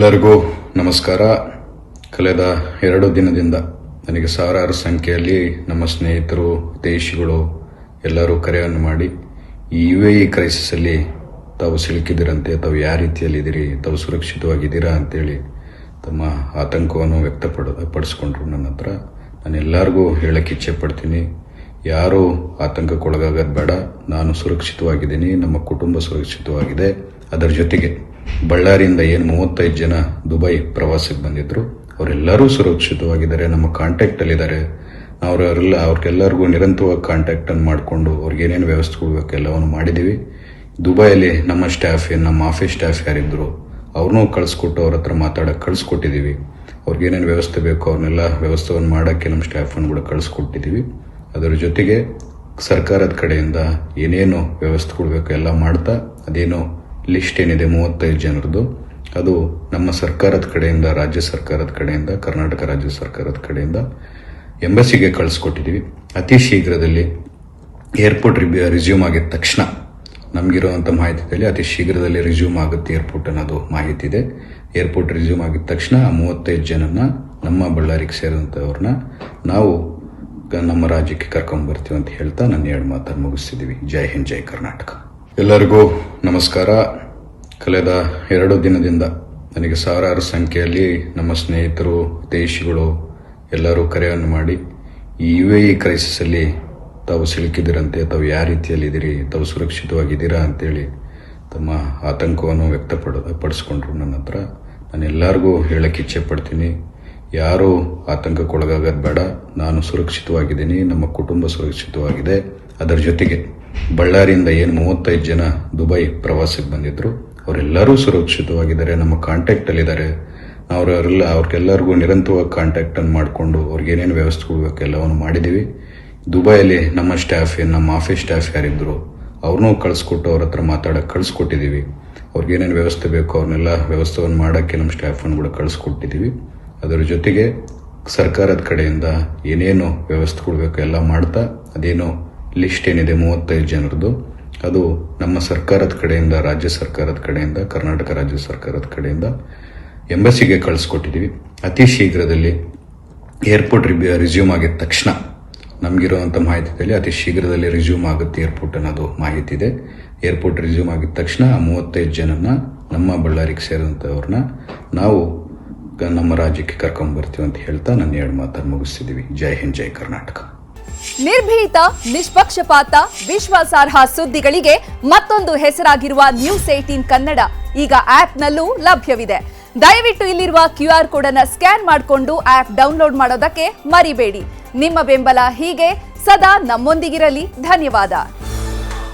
ಎಲ್ಲರಿಗೂ ನಮಸ್ಕಾರ. ಕಳೆದ 2 ದಿನದಿಂದ ನನಗೆ ಸಾವಿರಾರು ಸಂಖ್ಯೆಯಲ್ಲಿ ನಮ್ಮ ಸ್ನೇಹಿತರು, ಹಿತೈಷಿಗಳು ಎಲ್ಲರೂ ಕರೆಯನ್ನು ಮಾಡಿ ಈ UAE ಕ್ರೈಸಿಸಲ್ಲಿ ತಾವು ಸಿಲುಕಿದಿರಂತೆ, ತಾವು ಯಾವ ರೀತಿಯಲ್ಲಿದ್ದೀರಿ, ತಾವು ಸುರಕ್ಷಿತವಾಗಿದ್ದೀರಾ ಅಂತೇಳಿ ತಮ್ಮ ಆತಂಕವನ್ನು ವ್ಯಕ್ತಪಡಿಸ್ಕೊಂಡ್ರು ನನ್ನ ಹತ್ರ. ನಾನು ಎಲ್ಲರಿಗೂ ಹೇಳಕ್ಕೆ ಇಚ್ಛೆ ಪಡ್ತೀನಿ, ಯಾರೂ ಆತಂಕಕ್ಕೊಳಗಾಗೋದು ಬೇಡ. ನಾನು ಸುರಕ್ಷಿತವಾಗಿದ್ದೀನಿ, ನಮ್ಮ ಕುಟುಂಬ ಸುರಕ್ಷಿತವಾಗಿದೆ. ಅದರ ಜೊತೆಗೆ ಬಳ್ಳಾರಿಯಿಂದ 35 ಜನ ದುಬೈ ಪ್ರವಾಸಕ್ಕೆ ಬಂದಿದ್ರು, ಅವರೆಲ್ಲರೂ ಸುರಕ್ಷಿತವಾಗಿದ್ದಾರೆ, ನಮ್ಮ ಕಾಂಟ್ಯಾಕ್ಟಲ್ಲಿದ್ದಾರೆ. ಅವ್ರಿಗೆಲ್ಲರಿಗೂ ನಿರಂತರವಾಗಿ ಕಾಂಟ್ಯಾಕ್ಟನ್ನು ಮಾಡಿಕೊಂಡು ಅವ್ರಿಗೇನೇನು ವ್ಯವಸ್ಥೆ ಕೊಡಬೇಕು ಎಲ್ಲವನ್ನು ಮಾಡಿದ್ದೀವಿ. ದುಬೈಯಲ್ಲಿ ನಮ್ಮ ಸ್ಟಾಫ್, ನಮ್ಮ ಆಫೀಸ್ ಸ್ಟಾಫ್ ಯಾರಿದ್ರು ಅವ್ರನ್ನೂ ಕಳಿಸ್ಕೊಟ್ಟು ಅವ್ರ ಹತ್ರ ಮಾತಾಡೋಕ್ಕೆ ಕಳಿಸ್ಕೊಟ್ಟಿದ್ದೀವಿ. ಅವ್ರಿಗೇನೇನು ವ್ಯವಸ್ಥೆ ಬೇಕು ಅವ್ರನ್ನೆಲ್ಲ ವ್ಯವಸ್ಥೆಯನ್ನು ಮಾಡೋಕ್ಕೆ ನಮ್ಮ ಸ್ಟಾಫನ್ನು ಕೂಡ ಕಳಿಸ್ಕೊಟ್ಟಿದ್ದೀವಿ. ಅದರ ಜೊತೆಗೆ ಸರ್ಕಾರದ ಕಡೆಯಿಂದ ಏನೇನು ವ್ಯವಸ್ಥೆ ಕೊಡಬೇಕು ಎಲ್ಲ ಮಾಡ್ತಾ, ಅದೇನೋ ಲಿಸ್ಟ್ ಏನಿದೆ 35 ಜನರದ್ದು, ಅದು ನಮ್ಮ ಸರ್ಕಾರದ ಕಡೆಯಿಂದ, ರಾಜ್ಯ ಸರ್ಕಾರದ ಕಡೆಯಿಂದ, ಕರ್ನಾಟಕ ರಾಜ್ಯ ಸರ್ಕಾರದ ಕಡೆಯಿಂದ ಎಂಬಸಿಗೆ ಕಳಿಸ್ಕೊಟ್ಟಿದ್ದೀವಿ. ಅತಿ ಶೀಘ್ರದಲ್ಲಿ ಏರ್ಪೋರ್ಟ್ ರಿಸ್ಯೂಮ್ ಆಗಿದ ತಕ್ಷಣ, ನಮಗಿರುವಂಥ ಮಾಹಿತಿಯಲ್ಲಿ ಅತಿ ಶೀಘ್ರದಲ್ಲಿ ರಿಸ್ಯೂಮ್ ಆಗುತ್ತೆ ಏರ್ಪೋರ್ಟ್ ಅನ್ನೋದು ಮಾಹಿತಿ ಇದೆ. ಏರ್ಪೋರ್ಟ್ ರಿಸ್ಯೂಮ್ ಆಗಿದ ತಕ್ಷಣ 35 ಜನನ ನಮ್ಮ ಬಳ್ಳಾರಿಗೆ ಸೇರಿದಂಥವ್ರನ್ನ ನಾವು ನಮ್ಮ ರಾಜ್ಯಕ್ಕೆ ಕರ್ಕೊಂಡ್ಬರ್ತೀವಿ ಅಂತ ಹೇಳ್ತಾ ನನ್ನ 2 ಮಾತನ್ನು ಮುಗಿಸ್ತಿದ್ದೀವಿ. ಜೈ ಹಿಂದ್, ಜೈ ಕರ್ನಾಟಕ. ಎಲ್ಲರಿಗೂ ನಮಸ್ಕಾರ. ಕಳೆದ 2 ದಿನದಿಂದ ನನಗೆ ಸಾವಿರಾರು ಸಂಖ್ಯೆಯಲ್ಲಿ ನಮ್ಮ ಸ್ನೇಹಿತರು, ಹಿತೈಷಿಗಳು ಎಲ್ಲರೂ ಕರೆಯನ್ನು ಮಾಡಿ ಈ UAE ಕ್ರೈಸಿಸಲ್ಲಿ ತಾವು ಸಿಲುಕಿದಿರಂತೆ, ತಾವು ಯಾವ ರೀತಿಯಲ್ಲಿದ್ದೀರಿ, ತಾವು ಸುರಕ್ಷಿತವಾಗಿದ್ದೀರಾ ಅಂತೇಳಿ ತಮ್ಮ ಆತಂಕವನ್ನು ವ್ಯಕ್ತಪಡಿಸ್ಕೊಂಡ್ರು ನನ್ನ ಹತ್ರ. ನಾನು ಎಲ್ಲರಿಗೂ ಹೇಳಕ್ಕೆ ಇಚ್ಛೆ ಪಡ್ತೀನಿ, ಯಾರೂ ಆತಂಕಕ್ಕೊಳಗಾಗೋದು ಬೇಡ. ನಾನು ಸುರಕ್ಷಿತವಾಗಿದ್ದೀನಿ, ನಮ್ಮ ಕುಟುಂಬ ಸುರಕ್ಷಿತವಾಗಿದೆ. ಅದರ ಜೊತೆಗೆ ಬಳ್ಳಾರಿಯಿಂದ 35 ಜನ ದುಬೈ ಪ್ರವಾಸಕ್ಕೆ ಬಂದಿದ್ರು, ಅವರೆಲ್ಲರೂ ಸುರಕ್ಷಿತವಾಗಿದ್ದಾರೆ, ನಮ್ಮ ಕಾಂಟ್ಯಾಕ್ಟಲ್ಲಿದ್ದಾರೆ. ಅವ್ರಿಗೆಲ್ಲರಿಗೂ ನಿರಂತರವಾಗಿ ಕಾಂಟ್ಯಾಕ್ಟನ್ನು ಮಾಡಿಕೊಂಡು ಅವ್ರಿಗೇನೇನು ವ್ಯವಸ್ಥೆ ಕೊಡಬೇಕು ಎಲ್ಲವನ್ನು ಮಾಡಿದ್ದೀವಿ. ದುಬೈಯಲ್ಲಿ ನಮ್ಮ ಸ್ಟಾಫ್, ನಮ್ಮ ಆಫೀಸ್ ಸ್ಟಾಫ್ ಯಾರಿದ್ರು ಅವ್ರನ್ನೂ ಕಳಿಸ್ಕೊಟ್ಟು ಅವ್ರ ಹತ್ರ ಮಾತಾಡೋಕ್ಕೆ ಕಳಿಸ್ಕೊಟ್ಟಿದ್ದೀವಿ. ಅವ್ರಿಗೇನೇನು ವ್ಯವಸ್ಥೆ ಬೇಕು ಅವ್ರನ್ನೆಲ್ಲ ವ್ಯವಸ್ಥೆಯನ್ನು ಮಾಡೋಕ್ಕೆ ನಮ್ಮ ಸ್ಟಾಫನ್ನು ಕೂಡ ಕಳಿಸ್ಕೊಟ್ಟಿದ್ದೀವಿ. ಅದರ ಜೊತೆಗೆ ಸರ್ಕಾರದ ಕಡೆಯಿಂದ ಏನೇನು ವ್ಯವಸ್ಥೆ ಕೊಡಬೇಕು ಎಲ್ಲ ಮಾಡ್ತಾ, ಅದೇನೋ ಲಿಸ್ಟ್ ಏನಿದೆ 35 ಜನರದ್ದು, ಅದು ನಮ್ಮ ಸರ್ಕಾರದ ಕಡೆಯಿಂದ, ರಾಜ್ಯ ಸರ್ಕಾರದ ಕಡೆಯಿಂದ, ಕರ್ನಾಟಕ ರಾಜ್ಯ ಸರ್ಕಾರದ ಕಡೆಯಿಂದ ಎಂಬಸಿಗೆ ಕಳಿಸ್ಕೊಟ್ಟಿದ್ದೀವಿ. ಅತಿ ಶೀಘ್ರದಲ್ಲಿ ಏರ್ಪೋರ್ಟ್ ರಿಸ್ಯೂಮ್ ಆಗಿದ ತಕ್ಷಣ, ನಮಗಿರುವಂಥ ಮಾಹಿತಿಯಲ್ಲಿ ಅತಿ ಶೀಘ್ರದಲ್ಲಿ ರಿಸ್ಯೂಮ್ ಆಗುತ್ತೆ ಏರ್ಪೋರ್ಟ್ ಅನ್ನೋದು ಮಾಹಿತಿ ಇದೆ. ಏರ್ಪೋರ್ಟ್ ರಿಸ್ಯೂಮ್ ಆಗಿದ ತಕ್ಷಣ 35 ಜನನ ನಮ್ಮ ಬಳ್ಳಾರಿಗೆ ಸೇರಿದಂಥವ್ರನ್ನ ನಾವು ನಮ್ಮ ರಾಜ್ಯಕ್ಕೆ ಕರ್ಕೊಂಡ್ಬರ್ತೀವಿ ಅಂತ ಹೇಳ್ತಾ ನನ್ನ 2 ಮಾತನ್ನು ಮುಗಿಸ್ತಿದ್ದೀವಿ. ಜೈ ಹಿಂದ್, ಜೈ ಕರ್ನಾಟಕ. ನಿರ್ಭೀತ, ನಿಷ್ಪಕ್ಷಪಾತ, ವಿಶ್ವಾಸಾರ್ಹ ಸುದ್ದಿಗಳಿಗೆ ಮತ್ತೊಂದು ಹೆಸರಾಗಿರುವ ನ್ಯೂಸ್ 18 ಕನ್ನಡ ಈಗ ಆಪ್ನಲ್ಲೂ ಲಭ್ಯವಿದೆ. ದಯವಿಟ್ಟು ಇಲ್ಲಿರುವ QR ಕೋಡ್ ಅನ್ನು ಸ್ಕ್ಯಾನ್ ಮಾಡಿಕೊಂಡು ಆಪ್ ಡೌನ್ಲೋಡ್ ಮಾಡೋದಕ್ಕೆ ಮರಿಬೇಡಿ. ನಿಮ್ಮ ಬೆಂಬಲ ಹೀಗೆ ಸದಾ ನಮ್ಮೊಂದಿಗಿರಲಿ. ಧನ್ಯವಾದ.